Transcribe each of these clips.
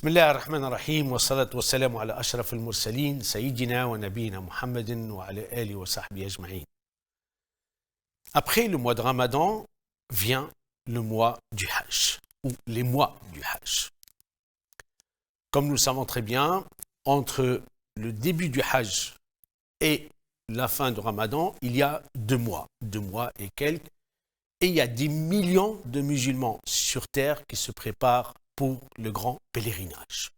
بسم الله الرحمن الرحيم والصلاة والسلام على أشرف المرسلين سيدنا ونبينا محمد وعلى آله وصحبه أجمعين. Après le mois de Ramadan vient le mois du Hajj, ou les mois du Hajj. Comme nous le savons très bien, entre le début du Hajj et la fin du Ramadan, il y a 2 mois et quelques, et il y a des millions de musulmans sur terre qui se préparent pour le grand pèlerinage.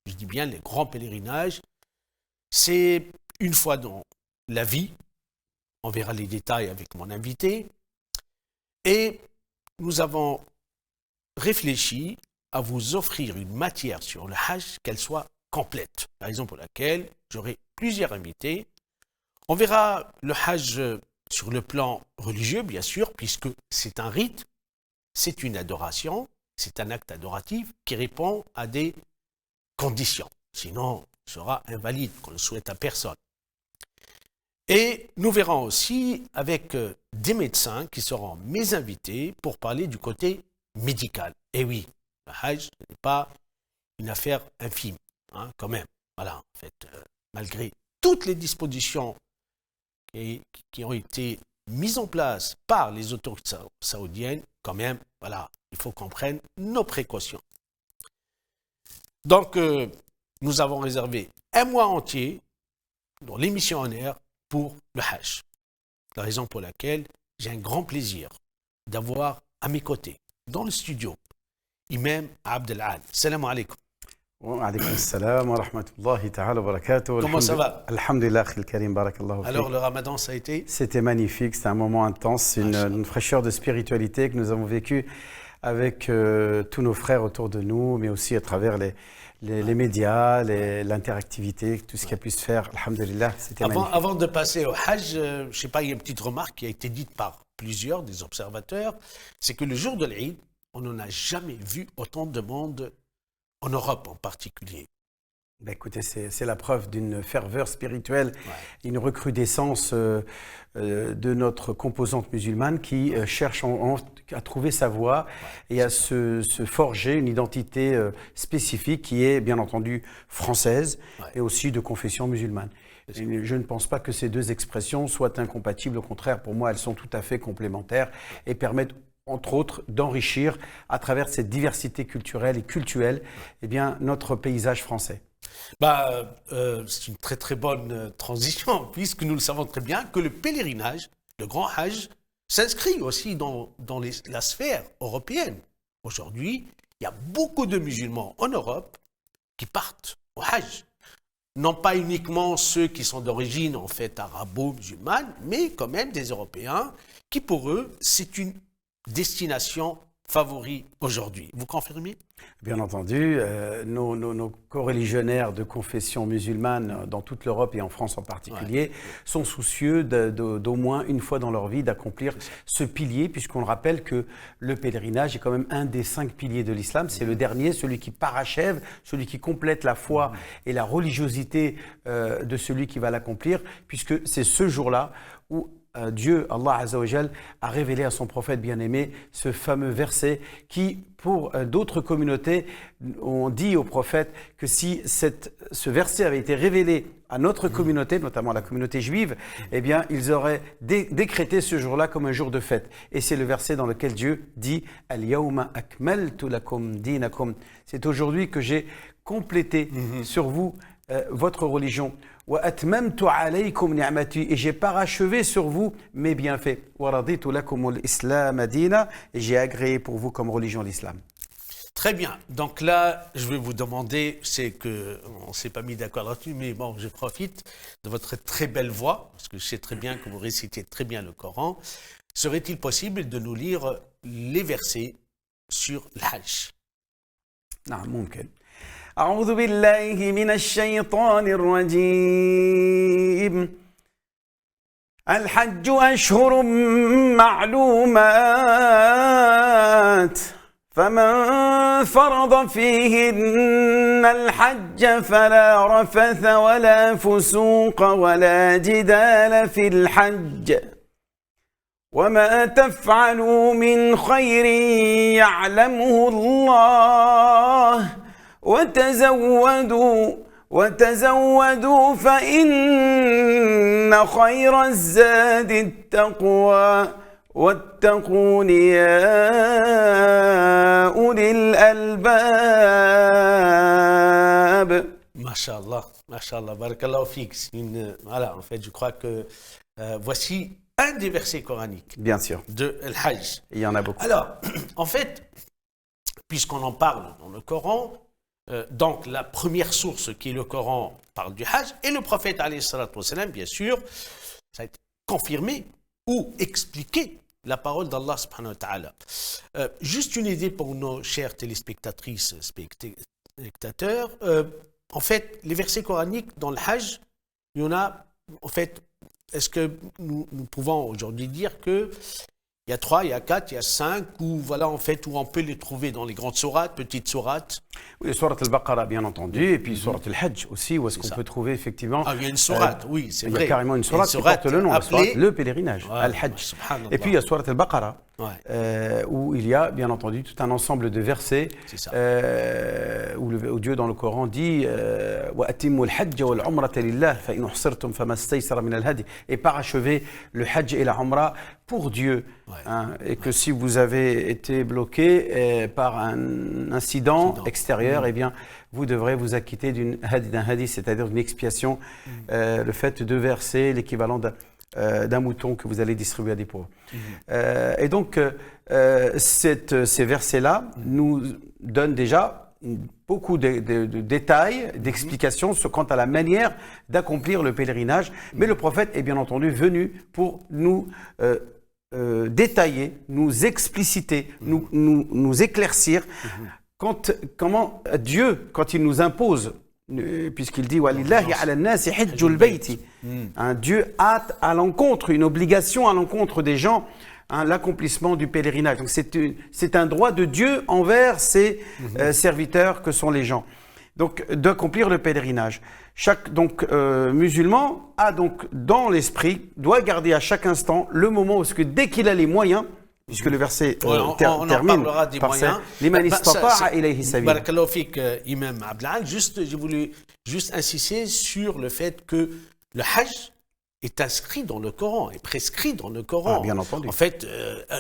Je dis bien le grand pèlerinage, c'est une fois dans la vie, on verra les détails avec mon invité, et nous avons réfléchi à vous offrir une matière sur le Hajj, qu'elle soit complète, raison pour laquelle j'aurai plusieurs invités. On verra le Hajj sur le plan religieux, bien sûr, puisque c'est un rite, c'est une adoration, c'est un acte adoratif qui répond à des conditions. Sinon, il sera invalide, qu'on ne le souhaite à personne. Et nous verrons aussi avec des médecins qui seront mes invités pour parler du côté médical. Et oui, le Hajj n'est pas une affaire infime, quand même. Voilà, en fait, malgré toutes les dispositions qui ont été mises en place par les autorités saoudiennes, quand même, voilà, il faut qu'on prenne nos précautions. Donc, nous avons réservé un mois entier dans l'émission en air pour le Hajj. La raison pour laquelle j'ai un grand plaisir d'avoir à mes côtés, dans le studio, Imam Abdelal. Salam alaikum. Wa alaykoum salam wa rahmatullahi ta'ala wa barakatuh. Comment ça va? Alhamdulillah, khil karim, barakallahu fik. Alors, le Ramadan, ça a été? C'était magnifique, c'était un moment intense, une fraîcheur de spiritualité que nous avons vécue avec tous nos frères autour de nous, mais aussi à travers les médias, l'interactivité, tout ce qui a pu se faire. Alhamdulillah, c'était magnifique. Avant de passer au Hajj, je ne sais pas, il y a une petite remarque qui a été dite par plusieurs des observateurs, c'est que le jour de l'Eid, on n'en a jamais vu autant de monde en Europe en particulier. Ben écoutez, c'est la preuve d'une ferveur spirituelle, une recrudescence de notre composante musulmane qui cherche à trouver sa voie et à se forger une identité spécifique qui est bien entendu française et aussi de confession musulmane. Et je ne pense pas que ces deux expressions soient incompatibles, au contraire, pour moi, elles sont tout à fait complémentaires et permettent entre autres, d'enrichir à travers cette diversité culturelle et cultuelle notre paysage français. C'est une très très bonne transition, puisque nous le savons très bien que le pèlerinage, le grand Hajj, s'inscrit aussi dans la sphère européenne. Aujourd'hui, il y a beaucoup de musulmans en Europe qui partent au Hajj. Non pas uniquement ceux qui sont d'origine en fait arabo-musulmane, mais quand même des Européens qui pour eux, c'est une destination favori aujourd'hui. Vous confirmez? Bien entendu, nos coreligionnaires de confession musulmane dans toute l'Europe et en France en particulier sont soucieux d'au moins une fois dans leur vie d'accomplir ce pilier, puisqu'on le rappelle que le pèlerinage est quand même un des 5 piliers de l'islam. C'est le dernier, celui qui parachève, celui qui complète la foi et la religiosité de celui qui va l'accomplir, puisque c'est ce jour-là où Dieu, Allah Azza wa Jal, a révélé à son prophète bien-aimé ce fameux verset qui, pour d'autres communautés, ont dit au prophète que si ce verset avait été révélé à notre communauté, notamment la communauté juive, eh bien, ils auraient décrété ce jour-là comme un jour de fête. Et c'est le verset dans lequel Dieu dit « Al-yawma akmaltu lakum dinakum » C'est aujourd'hui que j'ai complété sur vous votre religion. Et j'ai parachevé sur vous mes bienfaits. Et j'ai agréé pour vous comme religion l'islam. Très bien. Donc là, je vais vous demander, c'est qu'on ne s'est pas mis d'accord là-dessus, mais bon, je profite de votre très belle voix, parce que je sais très bien que vous récitez très bien le Coran. Serait-il possible de nous lire les versets sur l'Hajj? Non, ممكن. أعوذ بالله من الشيطان الرجيم الحج أشهر معلومات فمن فرض فيهن الحج فلا رفث ولا فسوق ولا جدال في الحج وما تفعلوا من خير يعلمه الله وتزودوا فإن خير الزاد التقوى واتقون يا أولي الألباب. Masha'Allah, Masha'Allah, Barakallahu fik. Voilà, en fait, je crois que voici un des versets coraniques. Bien sûr. De Al-Hajj. Il y en a beaucoup. Alors, en fait, puisqu'on en parle dans le Coran, donc la première source qui est le Coran parle du Hajj, et le prophète, alayhi salatu wassalam, bien sûr, ça a été confirmé ou expliqué la parole d'Allah subhanahu wa ta'ala. Juste une idée pour nos chères téléspectatrices, spectateurs. En fait, les versets coraniques dans le Hajj, il y en a, en fait, est-ce que nous pouvons aujourd'hui dire que il y a 3, il y a 4, il y a 5, ou voilà, en fait, où on peut les trouver dans les grandes sourates, petites sourates? Oui, Surat al-Baqarah, bien entendu, et puis Surat al-Hajj aussi, où est-ce qu'on peut trouver effectivement... Ah, il y a une sourate, oui, c'est vrai. Il y a carrément une sourate qui porte le nom, le pèlerinage, al-Hajj. Et puis il y a Surat al-Baqarah, où il y a, bien entendu, tout un ensemble de versets, où Dieu, dans le Coran, dit وَأَتِمُّوا الْحَجَّ وَالْعُمْرَةَ لِلَّهِ فَإِنْ أُحْصِرْتُمْ فَمَا اسْتَيْسَرَ مِنَ الْهَدْيِ, et parachever le Hajj et la Umrah pour Dieu. Et que si vous avez été bloqué par un incident extérieur, eh bien, vous devrez vous acquitter d'un hadith, c'est-à-dire d'une expiation, le fait de verser l'équivalent d'un mouton que vous allez distribuer à des pauvres. Et donc, ces versets-là nous donnent déjà beaucoup de détails, d'explications quant à la manière d'accomplir le pèlerinage. Mais le prophète est bien entendu venu pour nous détailler, nous expliciter, nous éclaircir comment Dieu, quand il nous impose, puisqu'il dit Walillahi ala nasi hajjul bayti, Dieu a à l'encontre, une obligation à l'encontre des gens, l'accomplissement du pèlerinage. Donc c'est un droit de Dieu envers ses serviteurs que sont les gens. Donc d'accomplir le pèlerinage. Chaque musulman a donc dans l'esprit, doit garder à chaque instant le moment où dès qu'il a les moyens, puisque le verset termine par ça, liman istata'a ilayhi sabila. Barakallahu fik, Imam Abdelal. J'ai voulu insister sur le fait que le Hajj est inscrit dans le Coran, est prescrit dans le Coran. Ah, bien entendu. En fait,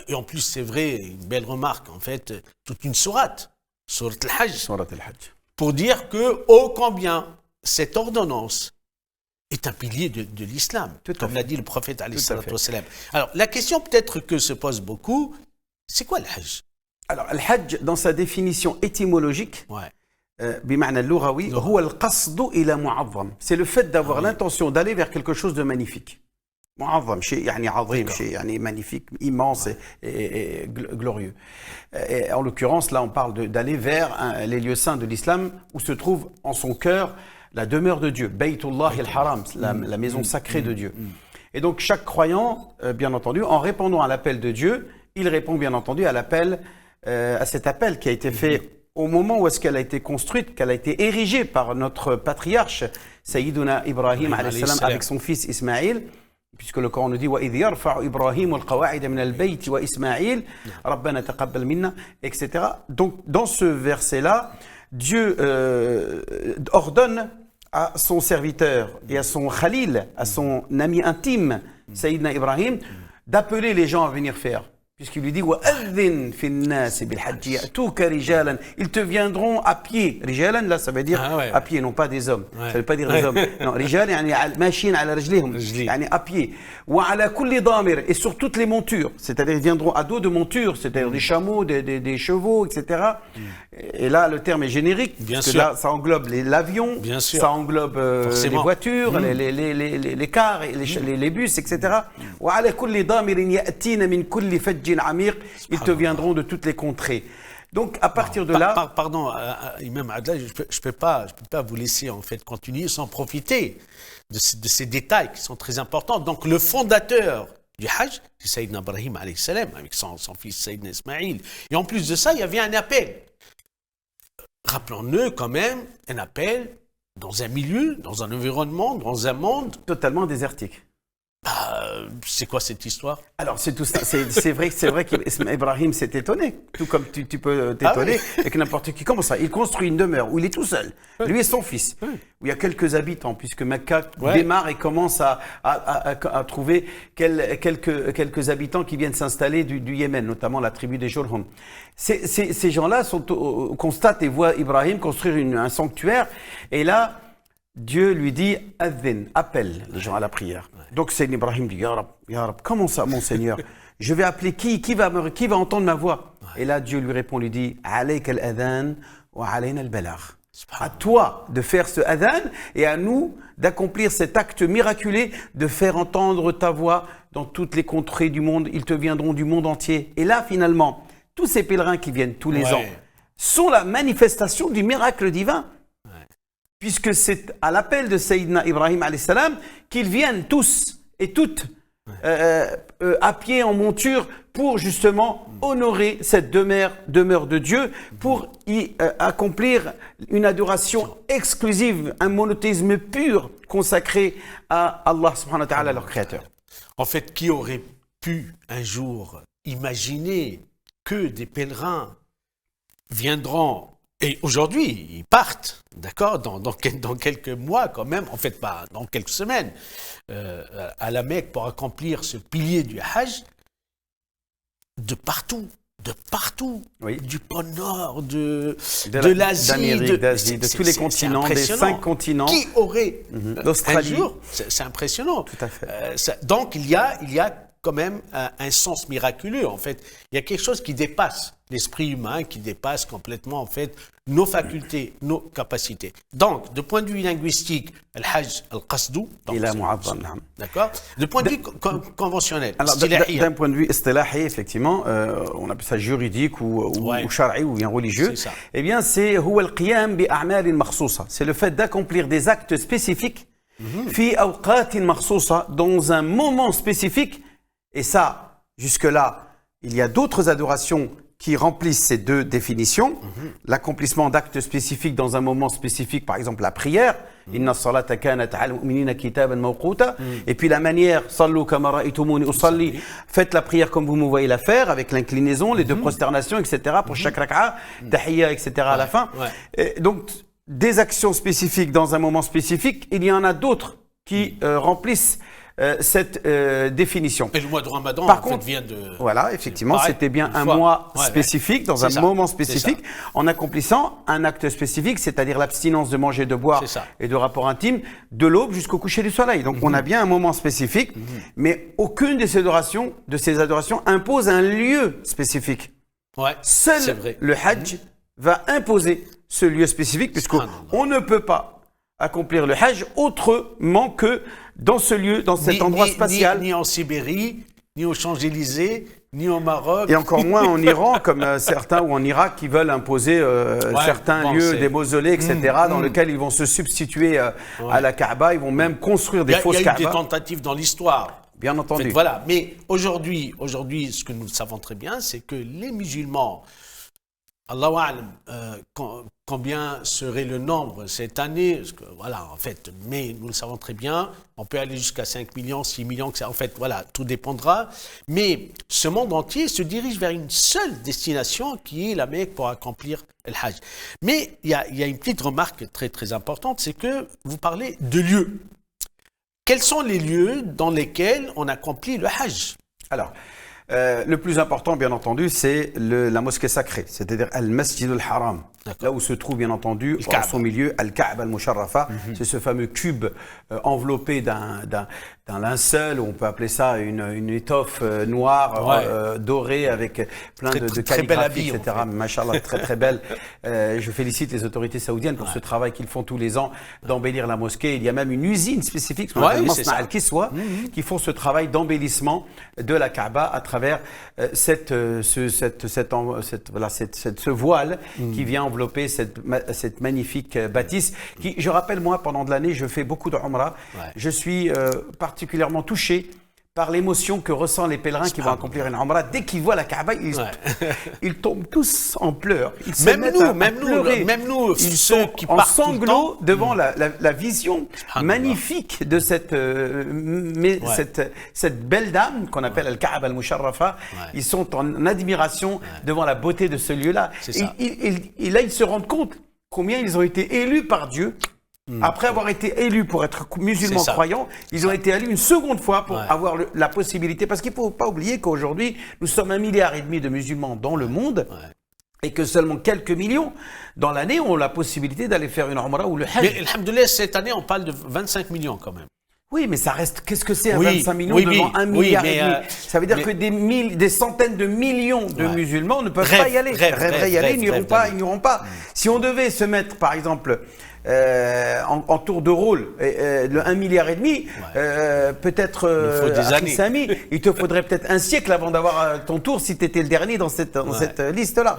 et en plus c'est vrai, une belle remarque, en fait, toute une sourate, sourate al-Hajj. Sourate al-Hajj. Pour dire que, ô combien cette ordonnance est un pilier de l'islam, comme l'a dit le prophète alayhi salatu wassalam. Alors, la question peut-être que se pose beaucoup, c'est quoi le Hajj? Alors, le Hajj, dans sa définition étymologique, بمعنى اللغوي هو القصد إلى معظم. C'est le fait d'avoir l'intention d'aller vers quelque chose de magnifique. معظم شيء يعني عظيم شيء يعني magnifique, immense et glorieux. Et en l'occurrence, là, on parle d'aller vers les lieux saints de l'islam où se trouve en son cœur la demeure de Dieu, Baytullah al-Haram, la maison sacrée de Dieu. Et donc chaque croyant, bien entendu, en répondant à l'appel de Dieu, il répond bien entendu à cet appel qui a été fait au moment où est-ce qu'elle a été construite, qu'elle a été érigée par notre patriarche, Sayyiduna Ibrahim alayhi salam, avec son fils Ismaïl, puisque le Coran nous dit وَإِذْ يَرْفَعُ إِبْرَاهِيمُ الْقَوَاعِدَ مِنَ الْبَيْتِ وَإِسْمَاعِيلُ رَبَّنَا تَقَبَّلْ مِنَّا, etc. Donc dans ce verset-là, Dieu ordonne à son serviteur et à son khalil, à son ami intime, Sayyidina Ibrahim, d'appeler les gens à venir faire. Puisqu'il lui dit وَأَذِّنْ فِي النَّاسِ بِالْحَجِّ يَأْتُوكَ رِجَالًا. Ils te viendront à pied. رِجَالًا, là, ça veut dire à pied, non pas des hommes. Ça veut pas dire des hommes. Non, رِجَال, يعني ماشيين على رجليهم. يعني à pied. وعلى كل ضامر, et sur toutes les montures. C'est-à-dire, ils viendront à dos de montures, c'est-à-dire des chameaux, des chevaux, etc. Et là, le terme est générique. Parce que là, ça englobe l'avion, ça englobe les voitures, les cars, les bus, etc. وعلى كل ضامر يأتين من كل فج عميق. Ils te viendront de toutes les contrées. Donc, à partir de là... Pardon, Imam Adla, je ne peux pas vous laisser en fait continuer sans profiter de ces détails qui sont très importants. Donc, le fondateur du Hajj, c'est Sayyidina Ibrahim alayhi salam, avec son fils Sayyidina Ismaïl. Et en plus de ça, il y avait un appel. Rappelons-le quand même, un appel dans un milieu, dans un environnement, dans un monde... totalement désertique. C'est quoi cette histoire? Alors, c'est tout ça. C'est vrai qu'Ibrahim s'est étonné, tout comme tu peux t'étonner, et que n'importe qui. Comment ça? Il construit une demeure où il est tout seul, lui et son fils, où il y a quelques habitants, puisque Mecca démarre et commence à trouver quelques habitants qui viennent s'installer du Yémen, notamment la tribu des Jurhum. Ces gens-là constatent et voient Ibrahim construire un sanctuaire, et là, Dieu lui dit « Adhin », appelle les gens à la prière. Donc c'est Ibrahim dit « Ya Rab, comment ça mon Seigneur? Je vais appeler qui va entendre ma voix ?» Et là Dieu lui répond, lui dit « Alayka al-adhan wa alayna al-balagh » À toi de faire ce adhan et à nous d'accomplir cet acte miraculé de faire entendre ta voix dans toutes les contrées du monde. Ils te viendront du monde entier. Et là finalement, tous ces pèlerins qui viennent tous les ans sont la manifestation du miracle divin. Puisque c'est à l'appel de Sayyidina Ibrahim alayhi salam qu'ils viennent tous et toutes à pied en monture pour justement honorer cette demeure de Dieu, pour y accomplir une adoration exclusive, un monothéisme pur consacré à Allah subhanahu wa ta'ala, leur créateur. En fait, qui aurait pu un jour imaginer que des pèlerins viendront. Et aujourd'hui, ils partent, d'accord, dans quelques mois quand même, en fait pas dans quelques semaines, à la Mecque pour accomplir ce pilier du Hajj, de partout, du pôle Nord, de l'Asie, d'Amérique, de tous les continents, des 5 continents. Qui aurait d'Australie. Un jour, c'est impressionnant. Tout à fait. Donc il y a quand même un sens miraculeux, en fait. Il y a quelque chose qui dépasse l'esprit humain, qui dépasse complètement, en fait, nos facultés, nos capacités. Donc, de point de vue linguistique, al-hajj, al-qasdou, d'accord. De point de vue conventionnel, d'un point de vue istilahi, effectivement, on appelle ça juridique ou shara'i ou bien religieux. Eh bien, c'est huwa al-qiyam bi a'mal makhsousa. C'est le fait d'accomplir des actes spécifiques, fi awqatin makhsousa, dans un moment spécifique. Et ça, jusque-là, il y a d'autres adorations qui remplissent ces deux définitions. L'accomplissement d'actes spécifiques dans un moment spécifique, par exemple la prière. Inna salata kanat ala al-mu'minina kitaban mawquta. Et puis la manière, sallu kama ra'aytumuni usalli, faites la prière comme vous me voyez la faire, avec l'inclinaison, les deux prosternations, etc. pour chaque rak'a, tahiyya, etc. à la fin. Et donc, des actions spécifiques dans un moment spécifique, il y en a d'autres qui remplissent cette définition. Et le mois de Ramadan, par contre, vient de... Voilà, effectivement, c'était bien un mois spécifique, dans un moment spécifique, en accomplissant un acte spécifique, c'est-à-dire l'abstinence de manger, de boire et de rapport intime, de l'aube jusqu'au coucher du soleil. Donc on a bien un moment spécifique, mais aucune de ces adorations impose un lieu spécifique. Seul le Hajj va imposer ce lieu spécifique, puisqu'on ne peut pas accomplir le Hajj autrement que dans ce lieu, dans cet endroit spatial. Ni en Sibérie, ni aux Champs-Élysées, ni au Maroc. Et encore moins en Iran, comme certains, ou en Irak, qui veulent imposer certains lieux, des mausolées, etc., dans lesquels ils vont se substituer à la Kaaba. Ils vont même construire des fausses Kaaba. Il y a eu des tentatives dans l'histoire. Bien entendu. En fait, voilà. Mais aujourd'hui, ce que nous savons très bien, c'est que les musulmans, Allahu a'lam, combien serait le nombre cette année? Parce que, voilà, en fait, mais nous le savons très bien, on peut aller jusqu'à 5 millions, 6 millions, en fait, voilà, tout dépendra. Mais ce monde entier se dirige vers une seule destination qui est la Mecque pour accomplir le Hajj. Mais il y a une petite remarque très, très importante, c'est que vous parlez de lieux. Quels sont les lieux dans lesquels on accomplit le Hajj? Alors, le plus important, bien entendu, c'est la mosquée sacrée, c'est-à-dire Al-Masjid al-Haram. Là où se trouve, bien entendu, en son milieu, Al-Kaaba al-Musharrafa. C'est ce fameux cube enveloppé d'un linceul, on peut appeler ça une étoffe noire, dorée, avec plein de calligraphies, etc. Machallah, très très belle. Je félicite les autorités saoudiennes pour ce travail qu'ils font tous les ans d'embellir la mosquée. Il y a même une usine spécifique, ce qu'on appelle Masna al-Kiswa, qui font ce travail d'embellissement de la Kaaba à travers ce voile qui vient envelopper cette magnifique bâtisse qui, je rappelle, moi, pendant de l'année, je fais beaucoup de Umrah. Je suis particulièrement touché par l'émotion que ressentent les pèlerins qui vont accomplir une Umrah. Dès qu'ils voient la Kaaba, ils tombent tous en pleurs. Ils se mettent à pleurer. Même nous, ils ceux sont qui en partent sanglots devant la vision magnifique de cette belle dame qu'on appelle Al-Kaaba Al-Musharrafa. Ils sont en admiration devant la beauté de ce lieu-là. Et là, ils se rendent compte combien ils ont été élus par Dieu. Après avoir été élus pour être musulmans croyants, ils ont été élus une seconde fois pour avoir la possibilité. Parce qu'il ne faut pas oublier qu'aujourd'hui, nous sommes 1,5 milliard de musulmans dans le monde. Et que seulement quelques millions dans l'année ont la possibilité d'aller faire une Umrah ou le Hajj. Mais alhamdoulilah, cette année, on parle de 25 millions quand même. Oui, mais ça reste. Qu'est-ce que c'est 25 millions devant 1,5 milliard ça veut dire que des centaines de millions de musulmans ne peuvent pas y aller. Rêveraient y aller, ils n'iront pas. Si on devait se mettre, par exemple, en tour de rôle, le 1,5 milliard, peut-être Samy, il te faudrait peut-être un siècle avant d'avoir ton tour si tu étais le dernier dans cette liste-là.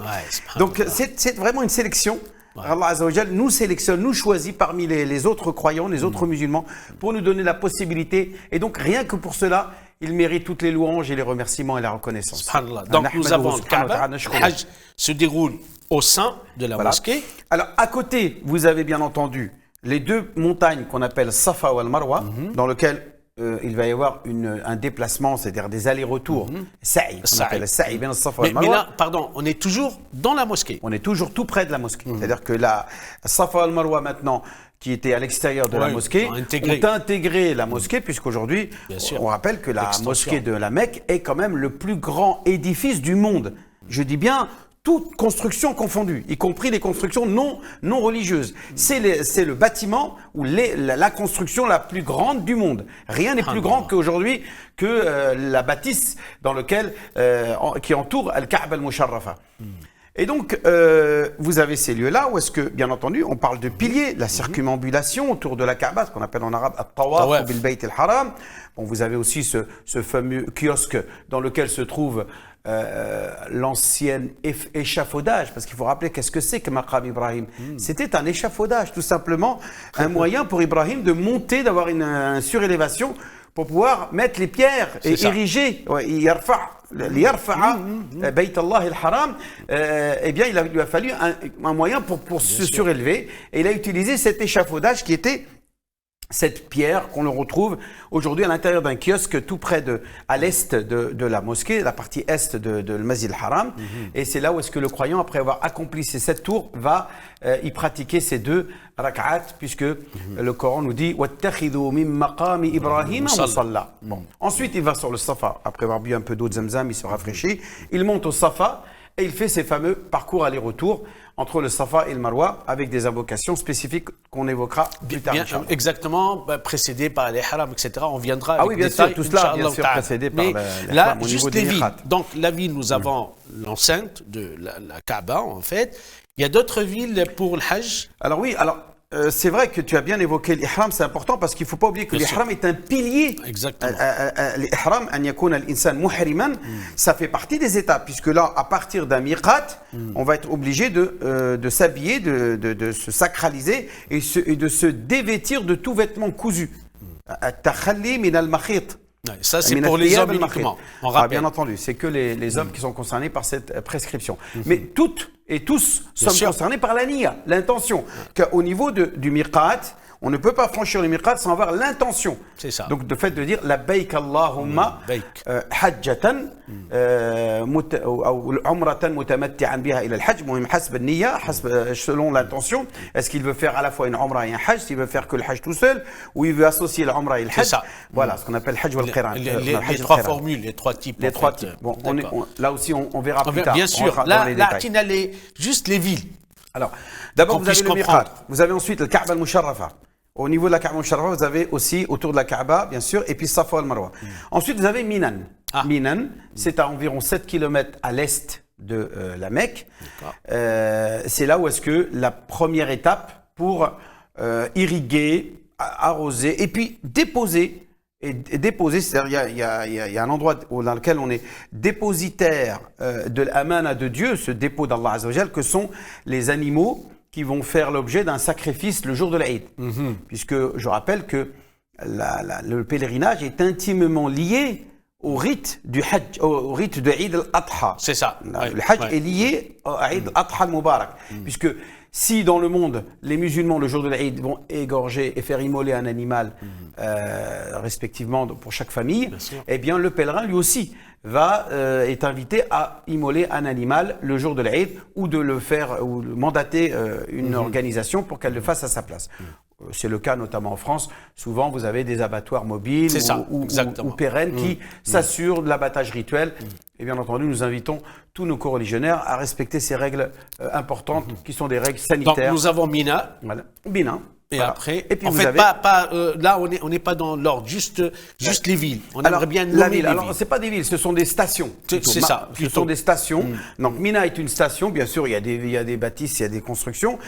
Donc c'est vraiment une sélection. Allah Azza wa Jal nous sélectionne, nous choisit parmi les autres croyants, les autres musulmans, pour nous donner la possibilité. Et donc rien que pour cela, il mérite toutes les louanges et les remerciements et la reconnaissance. Subhanallah. Donc nous avons le Kaaba, le Hajj se déroule au sein de la mosquée. Alors à côté, vous avez bien entendu les deux montagnes qu'on appelle Safa ou Al-Marwa, dans lesquelles il va y avoir un déplacement, c'est-à-dire des allers-retours. Sa'i, on appelle Sa'i bien Safa Al-Marwa. Mais là, pardon, on est toujours dans la mosquée. On est toujours tout près de la mosquée. C'est-à-dire que la Safa Al-Marwa maintenant, qui était à l'extérieur de la mosquée, ont intégré la mosquée, puisqu'aujourd'hui, on rappelle que la mosquée de la Mecque est quand même le plus grand édifice du monde. Je dis bien toute construction confondue, y compris les constructions non religieuses. C'est le bâtiment ou la construction la plus grande du monde. Rien n'est plus grand qu'aujourd'hui que la bâtisse qui entoure Al-Kaaba Al-Musharrafa. Et donc, vous avez ces lieux-là où est-ce que, bien entendu, on parle de piliers, la circumambulation autour de la Kaaba, ce qu'on appelle en arabe At-Tawaf bil Bayt al-Haram. Bon, vous avez aussi ce fameux kiosque dans lequel se trouve l'ancien échafaudage, parce qu'il faut rappeler qu'est-ce que c'est que Maqam Ibrahim. C'était un échafaudage, tout simplement, un moyen pour Ibrahim de monter, d'avoir une surélévation pour pouvoir mettre les pierres et ériger. Bayt Allah al-Haram, eh bien, il lui a fallu un moyen pour se surélever, et il a utilisé cet échafaudage qui était cette pierre qu'on le retrouve aujourd'hui à l'intérieur d'un kiosque tout près à l'est de la mosquée, la partie est de Masjid al-Haram. Et c'est là où est-ce que le croyant, après avoir accompli ces 7 tours, va y pratiquer ces 2 rak'at, puisque le Coran nous dit « Wattakhidhu min maqami Ibrahim musalla ». Ensuite, il va sur le Safa. Après avoir bu un peu d'eau de Zamzam, il se rafraîchit. Il monte au Safa et il fait ces fameux parcours aller-retour entre le Safa et le Marwa, avec des invocations spécifiques qu'on évoquera plus tard. Exactement, précédé par les harams, etc. On viendra avec bien sûr, tout cela, bien sûr, précédé par là, juste les villes. Donc, la ville, nous avons l'enceinte de la Kaaba, en fait. Il y a d'autres villes pour le Hajj? Alors oui, c'est vrai que tu as bien évoqué l'ihram, c'est important parce qu'il ne faut pas oublier que l'ihram est un pilier. Exactement. L'ihram, an yakuna al-insan muhriman, ça fait partie des étapes, puisque là, à partir d'un miqat, on va être obligé de s'habiller, de se sacraliser et de se dévêtir de tout vêtement cousu. At-takhalli min al-makhit. Ça, c'est pour les hommes uniquement. Bien entendu, c'est que les hommes qui sont concernés par cette prescription. Mais toutes et tous sommes concernés par la niya, l'intention. Qu'au niveau du miqat, on ne peut pas franchir le miqat sans avoir l'intention. C'est ça. Donc, le fait de dire labbaik Allahumma hajjatan ou umratan mutamatti'an biha ila al-hajj, muhim hasb al-niyya, selon l'intention. Est-ce qu'il veut faire à la fois une umrah et un hajj, s'il veut faire que le hajj tout seul, ou il veut associer l'umrah et le hajj? Voilà, ce qu'on appelle hajj wal qiran. Les 3 formules, les 3 types. Les 3 types. Bon, là aussi, on verra plus tard. Bien sûr. Là, juste les villes. Alors, d'abord, vous avez le miqat. Vous avez ensuite le Kaaba al-Musharrafa. Au niveau de la Kaaba al-Musharrafa, vous avez aussi autour de la Kaaba, bien sûr, et puis Safa al-Marwa. Ensuite, vous avez Minan. Minan, c'est à environ 7 km à l'est de la Mecque. C'est là où est-ce que la première étape pour irriguer, arroser et puis déposer. C'est-à-dire il y a un endroit dans lequel on est dépositaire de l'amana de Dieu, ce dépôt d'Allah Azza wa Jal, que sont les animaux qui vont faire l'objet d'un sacrifice le jour de l'Aïd. Puisque je rappelle que le pèlerinage est intimement lié au rite du Hajj, au rite de Eid al-Adha. C'est ça. Le Hajj est lié à Eid al-Adha al-Mubarak. Puisque si dans le monde, les musulmans, le jour de l'Eid, vont égorger et faire immoler un animal, respectivement pour chaque famille, eh bien le pèlerin, lui aussi, est invité à immoler un animal le jour de l'Eid ou de le faire, ou de mandater une organisation pour qu'elle le fasse à sa place. C'est le cas notamment en France. Souvent, vous avez des abattoirs mobiles ou pérennes qui s'assurent de l'abattage rituel. Et bien entendu, nous invitons tous nos coreligionnaires à respecter ces règles importantes qui sont des règles sanitaires. Donc, nous avons Mina. Voilà. Mina. Et voilà. après, et puis en fait, là, on n'est pas dans l'ordre, juste les villes. On aimerait bien nommer les villes. Alors, c'est pas des villes, ce sont des stations. C'est ça. Ce sont des stations. Donc, Mina est une station. Bien sûr, il y a des bâtisses, il y a des constructions.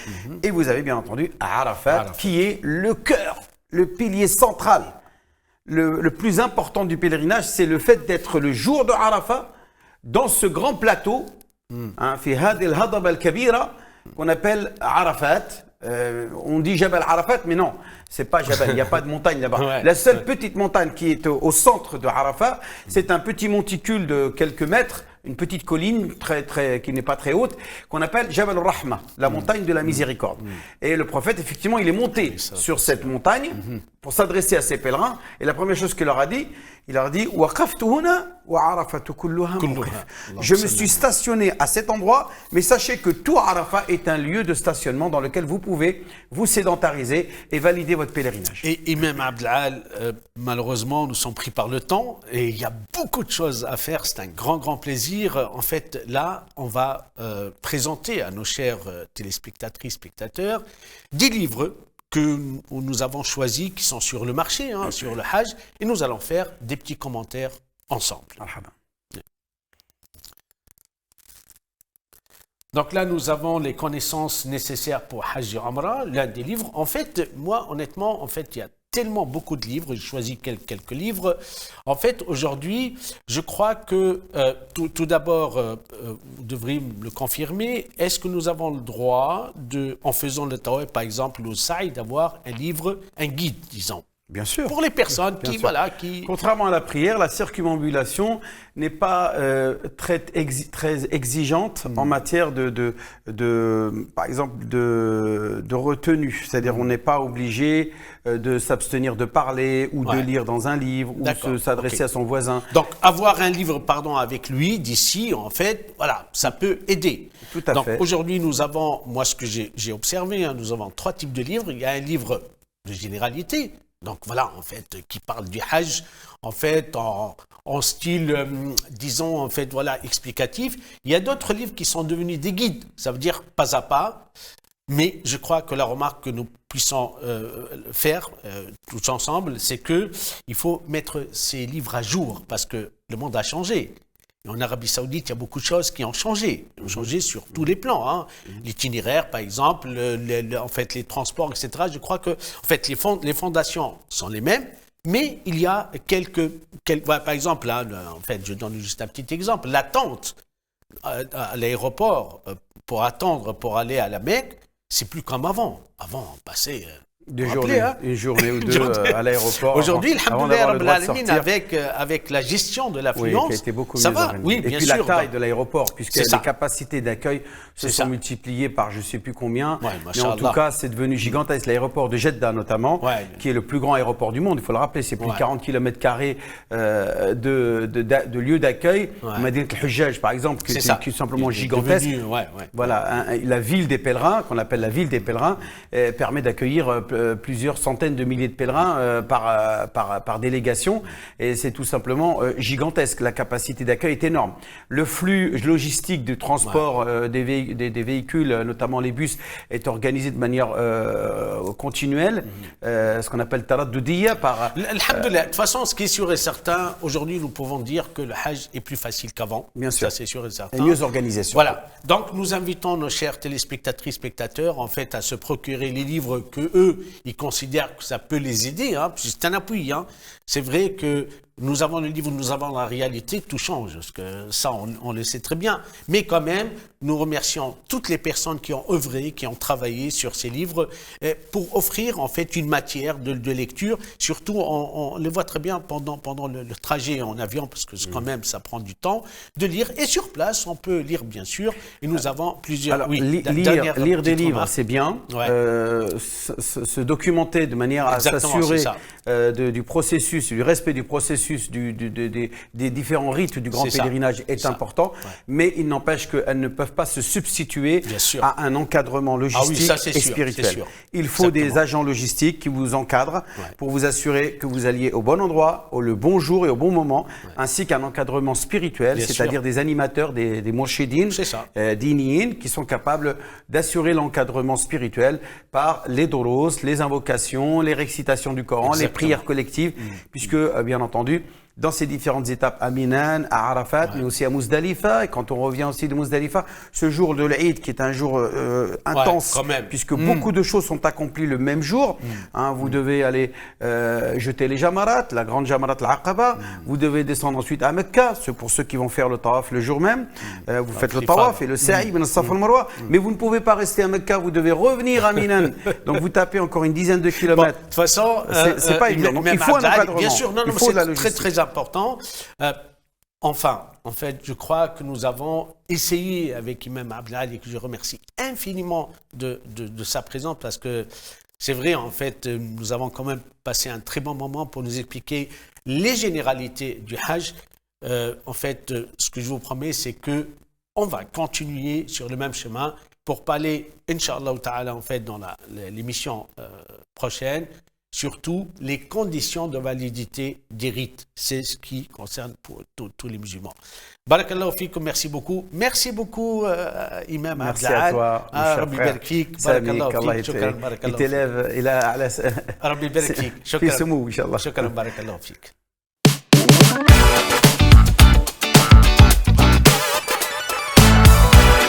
Et vous avez bien entendu Arafat, qui est le cœur, le pilier central. Le plus important du pèlerinage, c'est le fait d'être le jour de Arafat dans ce grand plateau, fi hadi al-hadab al-kabira, qu'on appelle Arafat. On dit Jabal Arafat, mais non, c'est pas Jabal, il n'y a pas de montagne là-bas. La seule petite montagne qui est au centre de Arafat, c'est un petit monticule de quelques mètres, une petite colline qui n'est pas très haute, qu'on appelle Jabal al-Rahma, la montagne de la miséricorde. Et le prophète, effectivement, il est monté sur cette montagne pour s'adresser à ses pèlerins. Et la première chose qu'il leur a dit, il leur a dit je me suis stationné à cet endroit, mais sachez que tout Arafat est un lieu de stationnement dans lequel vous pouvez vous sédentariser et valider votre pèlerinage. Et même Abdelal, malheureusement, nous sommes pris par le temps et il y a beaucoup de choses à faire. C'est un grand plaisir. En fait, là, on va présenter à nos chers téléspectatrices, spectateurs, des livres que nous avons choisis, qui sont sur le marché, sur le Hajj, et nous allons faire des petits commentaires ensemble. Donc là, nous avons les connaissances nécessaires pour Hajj et Umrah, l'un des livres. En fait, moi, honnêtement, il y a tellement beaucoup de livres, j'ai choisi quelques livres. En fait, aujourd'hui, je crois que, tout d'abord, vous devriez me le confirmer, est-ce que nous avons le droit, en faisant le tawaf, par exemple, au Saï, d'avoir un guide, disons? Bien sûr. Pour les personnes qui... Contrairement à la prière, la circumambulation n'est pas très exigeante en matière par exemple, de retenue. C'est-à-dire, on n'est pas obligé de s'abstenir de parler ou de lire dans un livre ou de s'adresser à son voisin. Donc, avoir un livre, avec lui, d'ici, en fait, voilà, ça peut aider. Tout à fait. Donc, aujourd'hui, nous avons, moi, ce que j'ai observé, nous avons 3 types de livres. Il y a un livre de généralité. Donc voilà, en fait, qui parle du Hajj, en fait, en style, disons, en fait, voilà, explicatif. Il y a d'autres livres qui sont devenus des guides, ça veut dire pas à pas, mais je crois que la remarque que nous puissons faire tous ensemble, c'est qu'il faut mettre ces livres à jour, parce que le monde a changé. Et en Arabie Saoudite, il y a beaucoup de choses qui ont changé sur tous les plans. L'itinéraire, par exemple, en fait, les transports, etc. Je crois que, en fait, les fondations sont les mêmes, mais il y a quelques par exemple, là, en fait, je donne juste un petit exemple. L'attente à l'aéroport pour attendre pour aller à la Mecque, c'est plus comme avant. Avant, on passait... une journée ou deux à l'aéroport. Aujourd'hui, avec la gestion de l'affluence, qui a été beaucoup ça mieux va. organisé. Oui, et bien puis sûr, la taille de l'aéroport, puisque les capacités d'accueil se sont ça. multipliées par je ne sais plus combien. Mais en tout cas, c'est devenu gigantesque. L'aéroport de Jeddah notamment, qui est le plus grand aéroport du monde, il faut le rappeler, c'est plus de 40 km² de lieux d'accueil. Madinat al-Hujjaj, par exemple, qui est simplement gigantesque. Voilà, la ville des pèlerins, qu'on appelle la ville des pèlerins, permet d'accueillir plusieurs centaines de milliers de pèlerins par délégation, et c'est tout simplement gigantesque. La capacité d'accueil est énorme. Le flux logistique du transport des véhicules, notamment les bus, est organisé de manière continuelle, ce qu'on appelle taraddudiya par... Alhamdoulilah. De toute façon, ce qui est sûr et certain, aujourd'hui, nous pouvons dire que le Hajj est plus facile qu'avant. Bien sûr. Ça, c'est sûr et certain. Et mieux organisé. Voilà. Donc, nous invitons nos chers téléspectatrices, spectateurs, en fait, à se procurer les livres que eux, ils considèrent que ça peut les aider, c'est un appui. C'est vrai que nous avons le livre, nous avons la réalité, tout change, parce que ça, on le sait très bien. Mais quand même, nous remercions toutes les personnes qui ont œuvré, qui ont travaillé sur ces livres, pour offrir en fait une matière de lecture. Surtout, on les voit très bien pendant le trajet en avion, parce que quand même, ça prend du temps de lire. Et sur place, on peut lire, bien sûr. Et nous avons plusieurs... Alors, lire des livres, c'est bien. Ouais. Se documenter de manière à s'assurer du processus, du respect du processus des différents rites du grand pèlerinage est important. Ouais. Mais il n'empêche qu'elles ne peuvent pas se substituer à un encadrement logistique et spirituel. Il faut des agents logistiques qui vous encadrent pour vous assurer que vous alliez au bon endroit, le bon jour et au bon moment, ainsi qu'un encadrement spirituel, c'est-à-dire des animateurs, des mourchidines, diniyin, qui sont capables d'assurer l'encadrement spirituel par les doros, les invocations, les récitations du Coran, les prières collectives, puisque, bien entendu, dans ces différentes étapes, à Minan, à Arafat, mais aussi à Muzdalifa. Et quand on revient aussi de Muzdalifa, ce jour de l'Eid qui est un jour intense, puisque beaucoup de choses sont accomplies le même jour. Vous devez aller jeter les jamarat, la grande jamarat al-Aqaba. Vous devez descendre ensuite à Mecca, pour ceux qui vont faire le tawaf le jour même. Vous faites le tawaf et le sa'i, ben Safa al-Marwa. Mais vous ne pouvez pas rester à Mecca, vous devez revenir à Minan. Donc vous tapez encore une dizaine de kilomètres. De toute façon, c'est pas évident. Donc il faut un encadrement. Bien sûr, non, c'est très très important. Enfin, en fait, je crois que nous avons essayé avec Imam Abdelali, que je remercie infiniment de sa présence, parce que c'est vrai, en fait, nous avons quand même passé un très bon moment pour nous expliquer les généralités du Hajj. En fait, ce que je vous promets, c'est que on va continuer sur le même chemin pour parler, Inch'Allah Ta'ala, en fait, dans l'émission prochaine, surtout les conditions de validité des rites. C'est ce qui concerne pour tous les musulmans. Barakallahu fikum, merci beaucoup. Merci beaucoup, Imam Abdelali. Merci à toi, Rabbi barik fik. Barakallahu fik. Shukran, barakallahu fik. Il t'élève, il a... Rabbi barik fik. Shukran. Shukran, barakallahu fik.